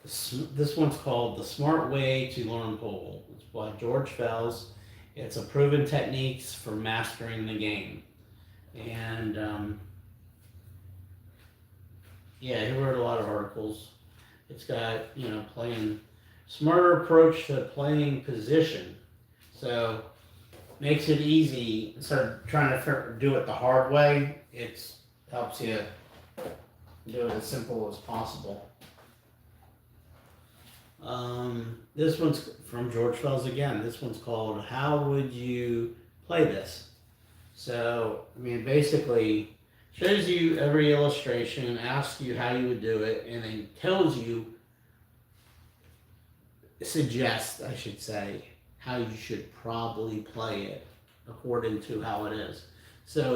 this one's called The Smart Way to Learn Pool. It's by George Fells. It's a proven techniques for mastering the game. And yeah, he wrote a lot of articles. It's got, you know, playing smarter approach to playing position. So makes it easy instead of trying to do it the hard way. It helps you do it as simple as possible. This one's from George Fells again. This one's called How Would You Play This? So, I mean, basically shows you every illustration, asks you how you would do it, and then tells you, suggests, I should say, how you should probably play it according to how it is. So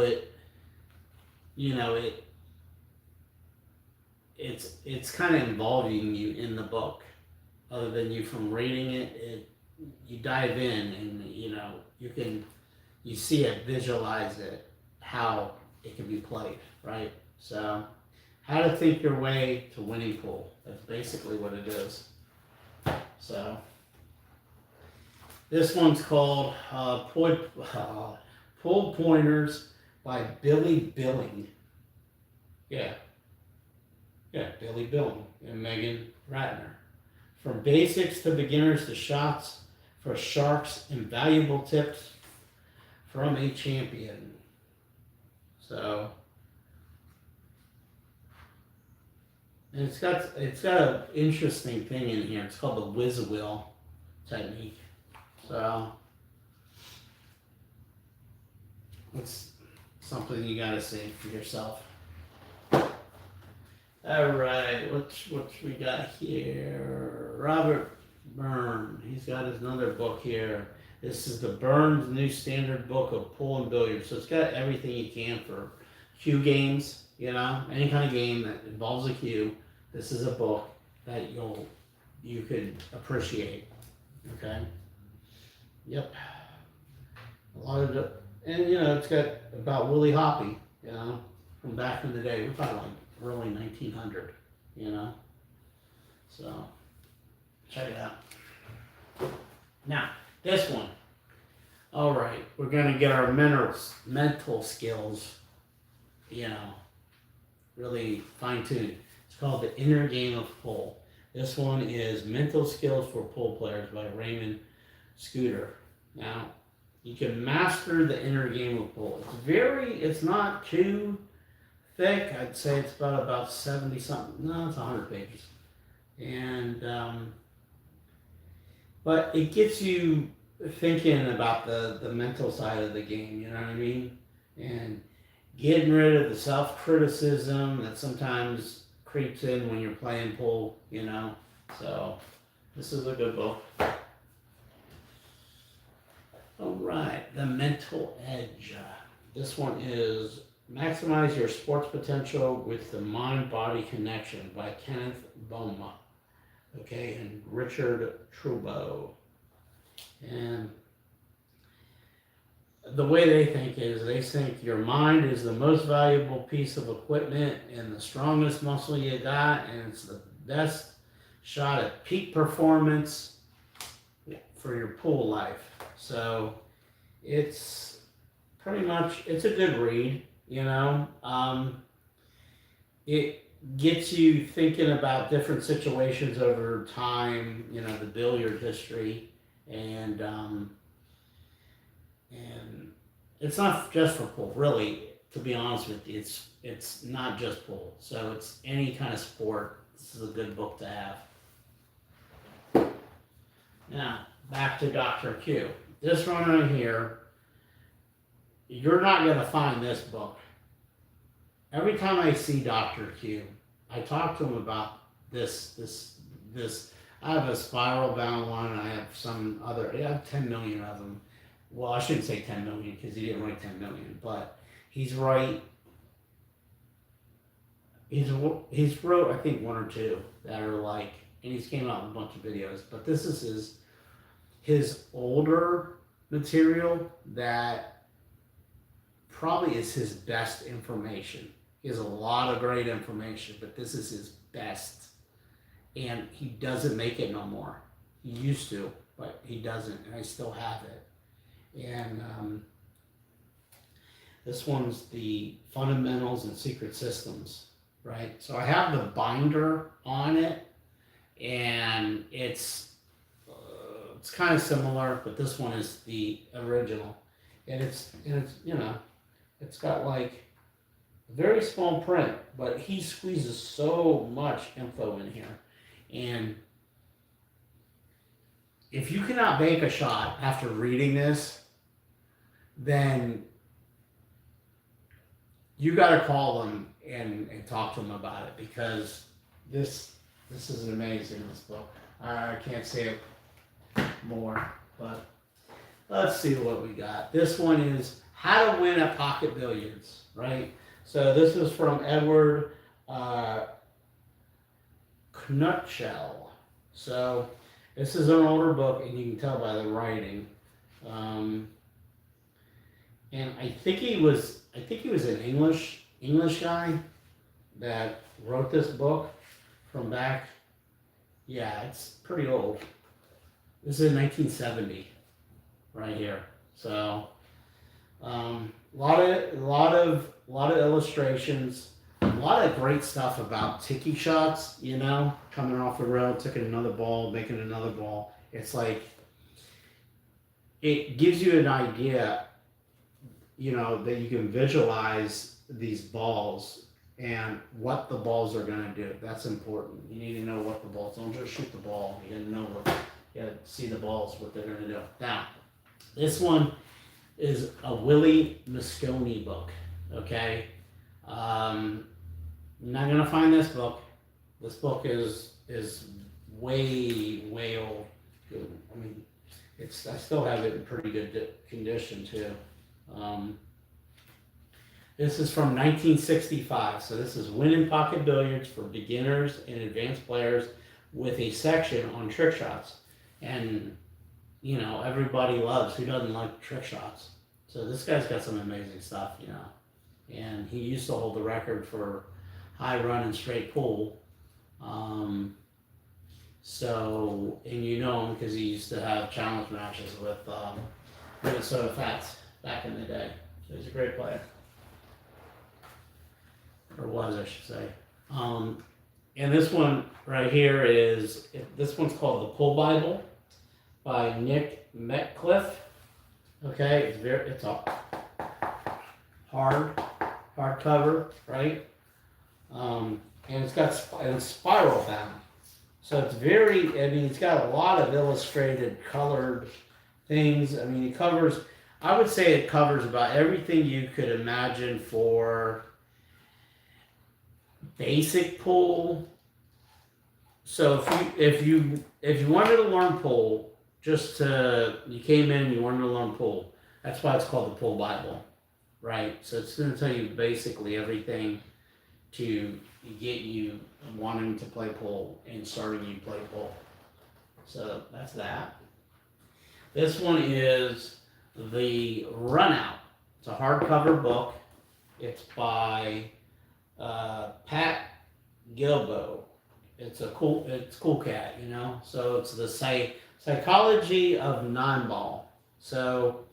it's kind of involving you in the book. Other than you from reading it, you dive in and, you know, you see it, visualize it, how it can be played, right? So, how to think your way to winning pool. That's basically what it is. So, this one's called Pool Pointers by Billy Billing. Yeah, Billy Billing and Megan Ratner. From basics to beginners to shots for sharks, invaluable tips from a champion. So, and it's got an interesting thing in here. It's called the whiz-wheel technique. So, it's something you gotta see for yourself. All right, what we got here? Robert Byrne. He's got another book here. This is the Burns New Standard Book of Pool and Billiards. So it's got everything you can for cue games. You know, any kind of game that involves a cue. This is a book that you could appreciate. Okay. Yep. A lot of and you know, it's got about Willie Hoppy. You know, from back in the day. We're talking like early 1900, you know. So check it out. Now this one. All right, we're gonna get our mental skills, you know, really fine-tuned. It's called The Inner Game of Pool. This one is Mental Skills for Pool Players by Raymond Scooter. Now, you can master the inner game of pool. It's not too thick. I'd say it's about 70 something. No, it's 100 pages. And, but it gets you thinking about the mental side of the game, you know what I mean? And getting rid of the self-criticism that sometimes creeps in when you're playing pool, you know? So, this is a good book. All right, The Mental Edge. This one is Maximize Your Sports Potential with the Mind-Body Connection by Kenneth Boma, okay, and Richard Trudeau. And the way they think is, they think your mind is the most valuable piece of equipment and the strongest muscle you got, and it's the best shot at peak performance for your pool life. So it's pretty much, it's a good read, you know. gets you thinking about different situations over time, you know, the billiard history, and and it's not just for pool, really. To be honest with you, it's not just pool. So it's any kind of sport. This is a good book to have. Now back to Dr. Q. This one right here, you're not gonna find this book. Every time I see Dr. Q, I talk to him about this. I have a spiral bound one, and I have some other. I have 10 million of them. Well, I shouldn't say 10 million because he didn't write 10 million, but he's right. He's wrote, I think, one or two that are like, and he's came out with a bunch of videos. But this is his older material that probably is his best information. He has a lot of great information, but this is his best. And he doesn't make it no more. He used to, but he doesn't, and I still have it. And this one's the fundamentals and secret systems, right? So I have the binder on it, and it's kind of similar, but this one is the original, and it's you know, it's got like very small print, but he squeezes so much info in here. And if you cannot make a shot after reading this, then you got to call them and talk to them about it, because this is amazing, this book. I can't say it more, but let's see what we got. This one is How to Win at Pocket Billiards, right? So this is from Edward Knutschel. So this is an older book, and you can tell by the writing. And I think he was an English guy that wrote this book from back. Yeah, it's pretty old. This is 1970, right here. So, a lot of illustrations, a lot of great stuff about ticky shots. You know, coming off the rail, taking another ball, making another ball. It's like it gives you an idea, you know, that you can visualize these balls and what the balls are going to do. That's important. You need to know what the balls. Don't just shoot the ball. You got to know what. You got to see the balls, what they're going to do. Now, this one is a Willie Mosconi book. Okay, you're not going to find this book. This book is way old. I mean, I still have it in pretty good condition too. This is from 1965, so this is Winning Pocket Billiards for beginners and advanced players, with a section on trick shots. And, you know, everybody loves, who doesn't like trick shots? So this guy's got some amazing stuff, you know. And he used to hold the record for high run and straight pull. So, and you know him because he used to have challenge matches with Minnesota Fats back in the day. So he's a great player. Or was, I should say. And this one right here this one's called The Pull Bible by Nick Metcalf. Okay, it's a hardcover, right? And it's spiral bound. So it's it's got a lot of illustrated, colored things. I mean, I would say it covers about everything you could imagine for basic pool. So if you wanted to learn pool, you came in and you wanted to learn pool, that's why it's called the Pool Bible, right? So it's going to tell you basically everything to get you wanting to play pool and starting you play pool. So that's that. This one is The Run Out. It's a hardcover book. It's by Pat Gilbo. It's cool cat, you know. So it's the psychology of non-ball. So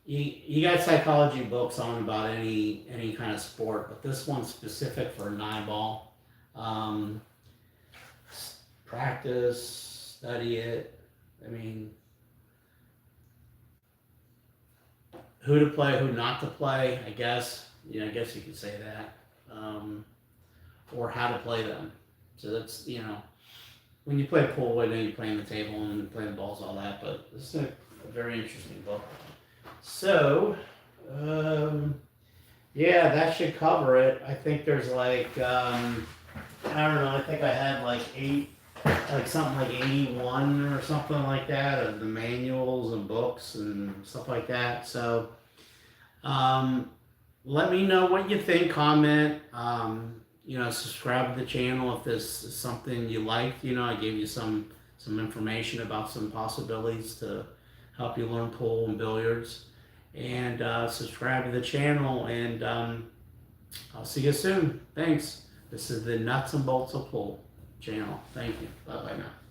you got psychology books on about any kind of sport, but this one's specific for non-ball. Practice, study it. I mean, who to play, who not to play, I guess. I guess you could say that. Or how to play them. So that's, when you play pool, you're playing the table and playing the balls, all that. But this is a very interesting book. So, yeah, that should cover it. I think there's like, I don't know, I think I had like something like 81 or something like that of the manuals and books and stuff like that. So, let me know what you think, comment, subscribe to the channel if this is something you liked. I gave you some information about some possibilities to help you learn pool and billiards. And subscribe to the channel, and I'll see you soon. Thanks. This is the Nuts and Bolts of Pool channel. Thank you. Bye-bye now.